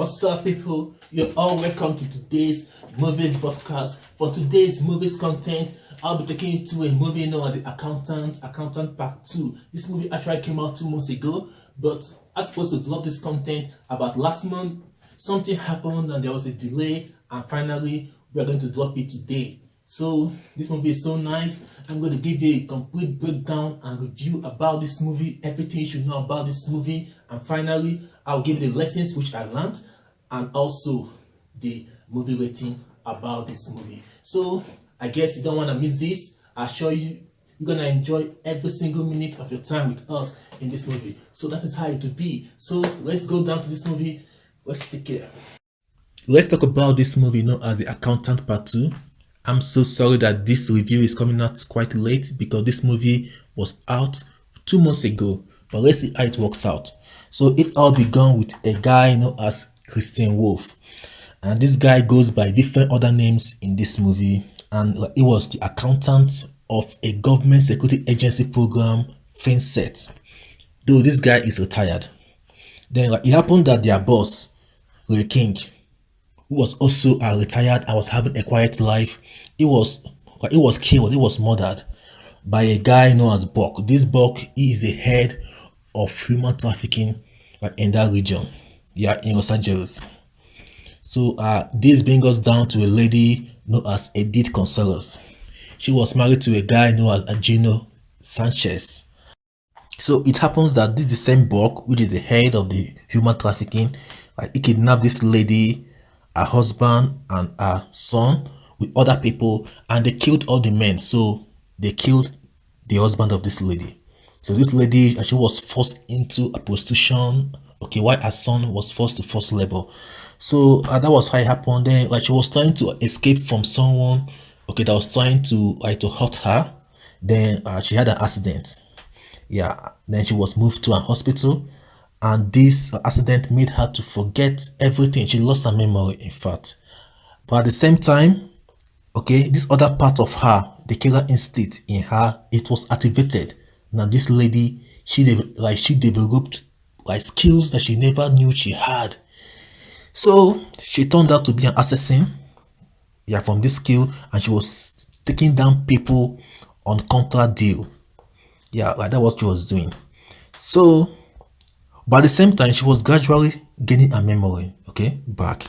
What's up, people? You're all welcome to today's movies podcast. For today's movies content, I'll be taking you to a movie known as The Accountant Part 2. This movie actually came out 2 months ago, but I was supposed to drop this content about last month. Something happened and there was a delay, and finally, we're going to drop it today. So, this movie is so nice. I'm going to give you a complete breakdown and review about this movie, everything you should know about this movie, and finally, I'll give you the lessons which I learned and also the movie rating about this movie. So, I guess you don't want to miss this. I assure you, you're going to enjoy every single minute of your time with us in this movie. So, that is how it will be. So, let's go down to this movie. Let's take care. Let's talk about this movie known as The Accountant Part 2. I'm so sorry that this review is coming out quite late because this movie was out 2 months ago. But let's see how it works out. So it all began with a guy known as Christian Wolf. And this guy goes by different other names in this movie. And he was the accountant of a government security agency program, FinSet. Though this guy is retired. Then it happened that their boss, Ray King, who was also retired and was having a quiet life, he was killed, he was murdered by a guy known as Buck. This Buck, he is the head of human trafficking in that region, in Los Angeles. So this brings us down to a lady known as Edith Consuelos. She was married to a guy known as Agino Sanchez. So it happens that this is the same Buck, which is the head of the human trafficking, he kidnapped this lady, her husband and her son with other people, and they killed all the men. So they killed the husband of this lady. So this lady actually was forced into a prostitution, while her son was forced to forced labor. So that was how it happened. Then she was trying to escape from someone that was trying to hurt her. Then she had an accident. Then she was moved to a hospital, and this accident made her to forget everything. She lost her memory, in fact. But at the same time, this other part of her, the killer instinct in her, it was activated. Now this lady, she developed skills that she never knew she had. So she turned out to be an assassin, from this skill, and she was taking down people on contract deal. That was what she was doing. So, but at the same time, she was gradually gaining her memory, back.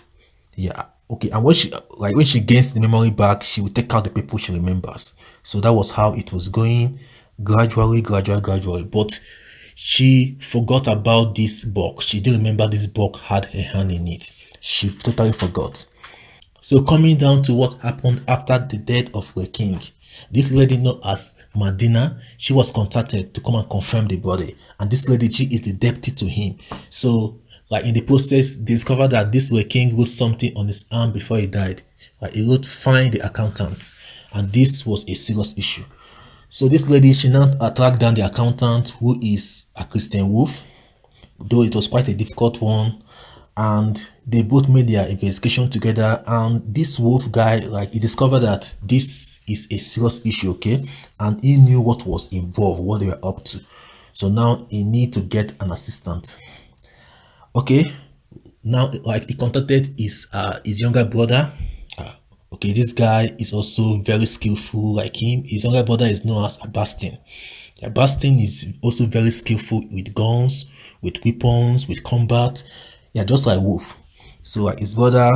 And when she gains the memory back, she will take out the people she remembers. So that was how it was going, gradually. But she forgot about this book. She didn't remember this book had her hand in it. She totally forgot. So coming down to what happened after the death of Ray King, this lady known as Madina, she was contacted to come and confirm the body. And this lady, she is the deputy to him. So in the process, they discovered that this Ray King wrote something on his arm before he died. He wrote, "Find the accountant." And this was a serious issue. So this lady, she now tracked down the accountant, who is a Christian Wolf, though it was quite a difficult one. And they both made their investigation together, and this Wolf guy, he discovered that this is a serious issue, and he knew what was involved, what they were up to. So now he need to get an assistant. Now he contacted his younger brother. This guy is also very skillful like him. His younger brother is known as Bastin. Bastin is also very skillful with guns, with weapons, with combat. Just like Wolf. So his brother,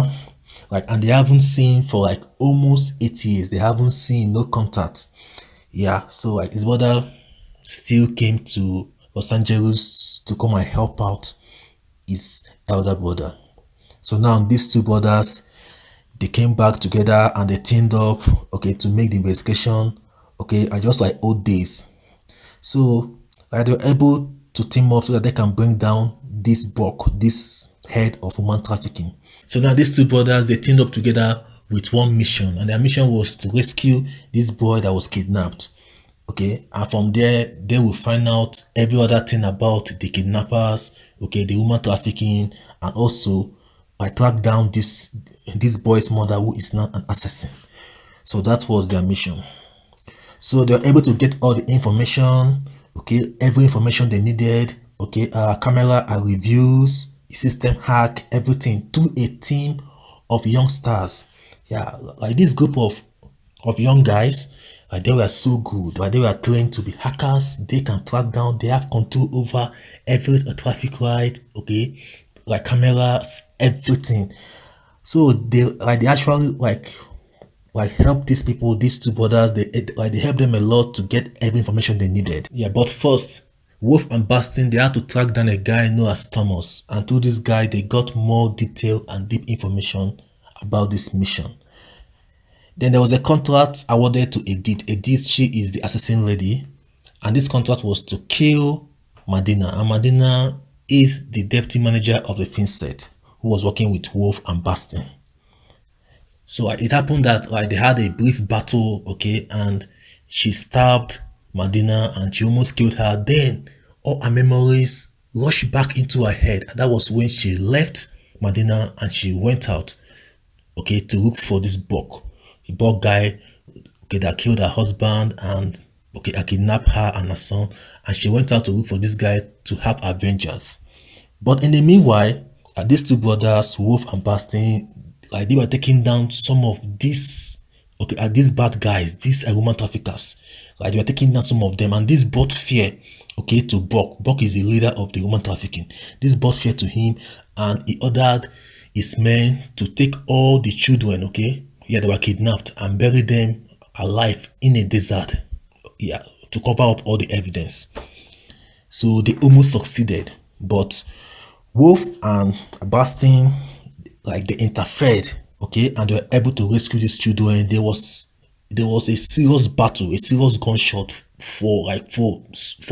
and they haven't seen for almost 8 years. They haven't seen, no contact. So his brother still came to Los Angeles to come and help out his elder brother. So now these two brothers, they came back together and they teamed up, to make the investigation, just like old days. So they were able to team up so that they can bring down this Buck, this head of human trafficking. So now these two brothers, they teamed up together with one mission, and their mission was to rescue this boy that was kidnapped. And from there, they will find out every other thing about the kidnappers, the human trafficking, and also track down this boy's mother, who is now an assassin. So that was their mission. So they were able to get all the information, every information they needed, camera reviews, system hack, everything through a team of youngsters. Yeah, like this group of young guys, they were so good. They were trained to be hackers. They can track down. They have control over every traffic light. Okay, like cameras, everything. So they actually help these people, these two brothers. They help them a lot to get every information they needed. Yeah, but first, Wolf and Bastin, they had to track down a guy known as Thomas, and through this guy they got more detailed and deep information about this mission. Then there was a contract awarded to Edith. Edith, she is the assassin lady, and this contract was to kill Madina. And Madina is the deputy manager of the film set who was working with Wolf and Bastin. So it happened that they had a brief battle, okay, and she stabbed Madina and she almost killed her. Then all her memories rushed back into her head, and that was when she left Madina and she went out, okay, to look for this Buck, the Buck guy, okay, that killed her husband and okay, I kidnapped her and her son, and she went out to look for this guy to have her vengeance. But in the meanwhile, these two brothers, Wolf and Bastin, they were taking down some of these, okay, these bad guys, these woman traffickers. They were taking down some of them, and this brought fear, okay, to Buck. Buck is the leader of the woman trafficking. This brought fear to him, and he ordered his men to take all the children, okay, yeah, they were kidnapped, and bury them alive in a desert, yeah, to cover up all the evidence. So they almost succeeded, but Wolf and Bastin, they interfered, okay, and they were able to rescue these children. There was a serious battle, a serious gunshot for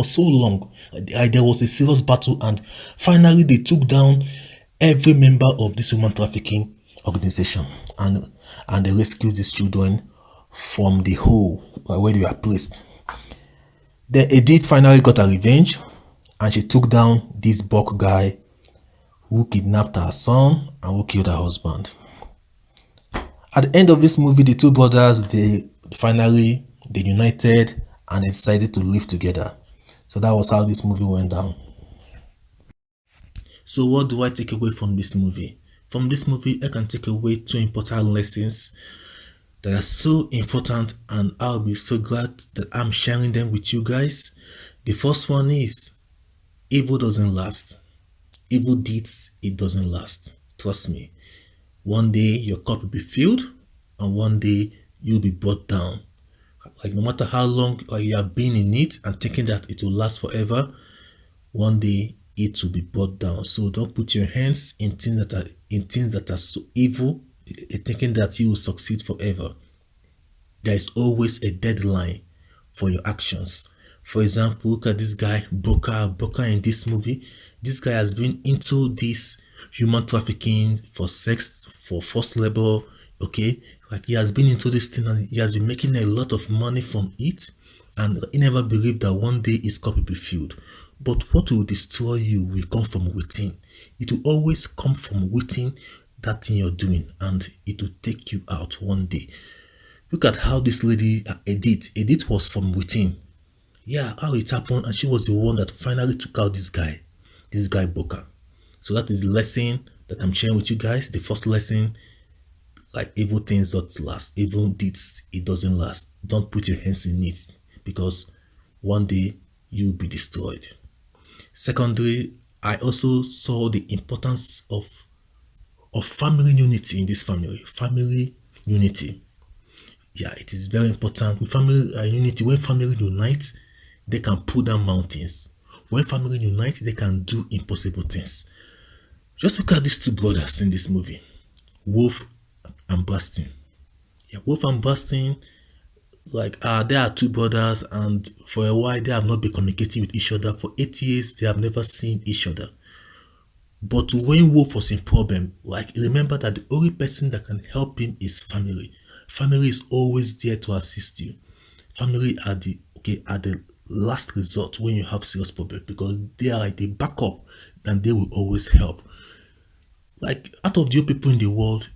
so long. There was a serious battle, and finally they took down every member of this human trafficking organization, and they rescued these children from the hole where they were placed. Then Edith finally got her revenge, and she took down this Buck guy who kidnapped her son and who killed her husband. At the end of this movie, the two brothers, they united and they decided to live together. So that was how this movie went down. So what do I take away from this movie? From this movie, I can take away two important lessons that are so important, and I'll be so glad that I'm sharing them with you guys. The first one is evil doesn't last. Evil deeds, it doesn't last. Trust me. One day your cup will be filled, and one day you'll be brought down. No matter how long you have been in it and thinking that it will last forever, one day it will be brought down. So don't put your hands in things that are so evil, thinking that you will succeed forever. There is always a deadline for your actions. For example, look at this guy, Boka in this movie. This guy has been into this human trafficking for sex, for forced labor, okay? He has been into this thing and he has been making a lot of money from it, and he never believed that one day his cup will be filled. But what will destroy you will come from within. It will always come from within that thing you're doing, and it will take you out one day. Look at how this lady, Edith was from within. Yeah, how it happened, and she was the one that finally took out this guy Boka. So that is the lesson that I'm sharing with you guys. The first lesson, evil things don't last. Evil deeds, it doesn't last. Don't put your hands in it, because one day you'll be destroyed. Secondly, I also saw the importance of family unity in this family. Family unity. Yeah, it is very important. With family unity, when family unite, they can pull down mountains. When family unite, they can do impossible things. Just look at these two brothers in this movie, Wolf and Bastin. Yeah, Wolf and Bastin, they are two brothers, and for a while they have not been communicating with each other. For 8 years, they have never seen each other. But when Wolf was in problem, remember that the only person that can help him is family. Family is always there to assist you. Family are the last resort when you have serious problem, because they are the backup and they will always help. Out of the people in the world,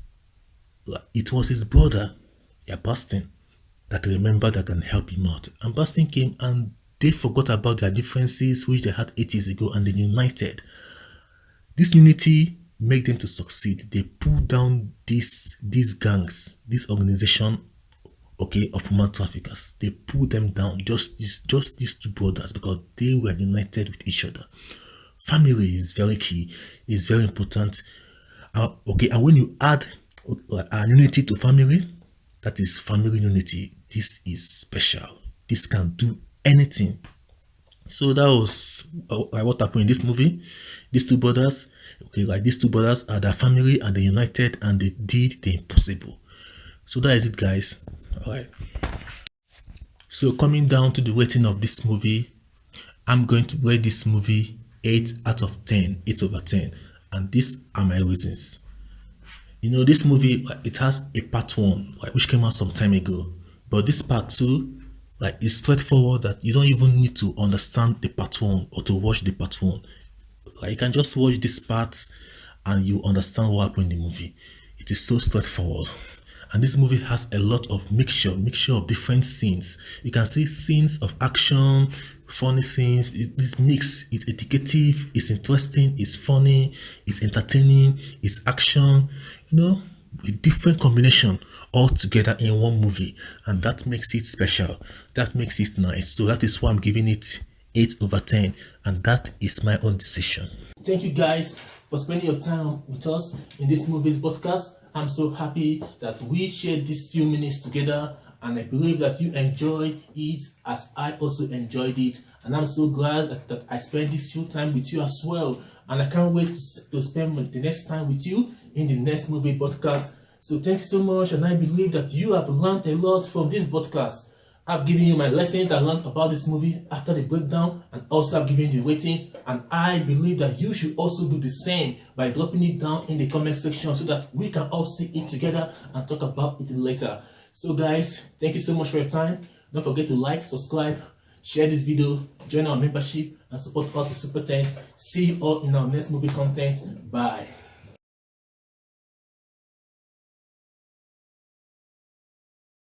it was his brother, Bastin, that remembered that can help him out. And Bastin came and they forgot about their differences which they had 8 years ago, and they united. This unity make them to succeed. They pull down these gangs, this organization, okay, of human traffickers. They pull them down. Just these two brothers, because they were united with each other. Family is very key. It's very important. Okay, and when you add unity to family, that is family unity. This is special. This can do anything. So that was what happened in this movie. These two brothers, okay, like these two brothers are their family and they united and they did the impossible. So that is it, guys. All right. So coming down to the rating of this movie, I'm going to rate this movie 8 out of 10, 8 over 10. And these are my reasons. You know, this movie, it has a part 1, which came out some time ago. But this part 2, it's straightforward that you don't even need to understand the part 1 or to watch the part 1. You can just watch this part and you understand what happened in the movie. It is so straightforward. And this movie has a lot of mixture of different scenes. You can see scenes of action, funny scenes. This mix is educative, it's interesting, it's funny, it's entertaining, it's action, a different combination all together in one movie. And that makes it special. That makes it nice. So that is why I'm giving it 8 over 10. And that is my own decision. Thank you guys for spending your time with us in this movies podcast. I'm so happy that we shared these few minutes together, and I believe that you enjoyed it as I also enjoyed it. And I'm so glad that I spent this few time with you as well. And I can't wait to spend the next time with you in the next movie podcast. So thank you so much, and I believe that you have learned a lot from this podcast. I've given you my lessons I learned about this movie after the breakdown, and also I've given you the rating, and I believe that you should also do the same by dropping it down in the comment section so that we can all see it together and talk about it later. So guys, thank you so much for your time. Don't forget to like, subscribe, share this video, join our membership, and support us with Super Thanks. See you all in our next movie content. Bye.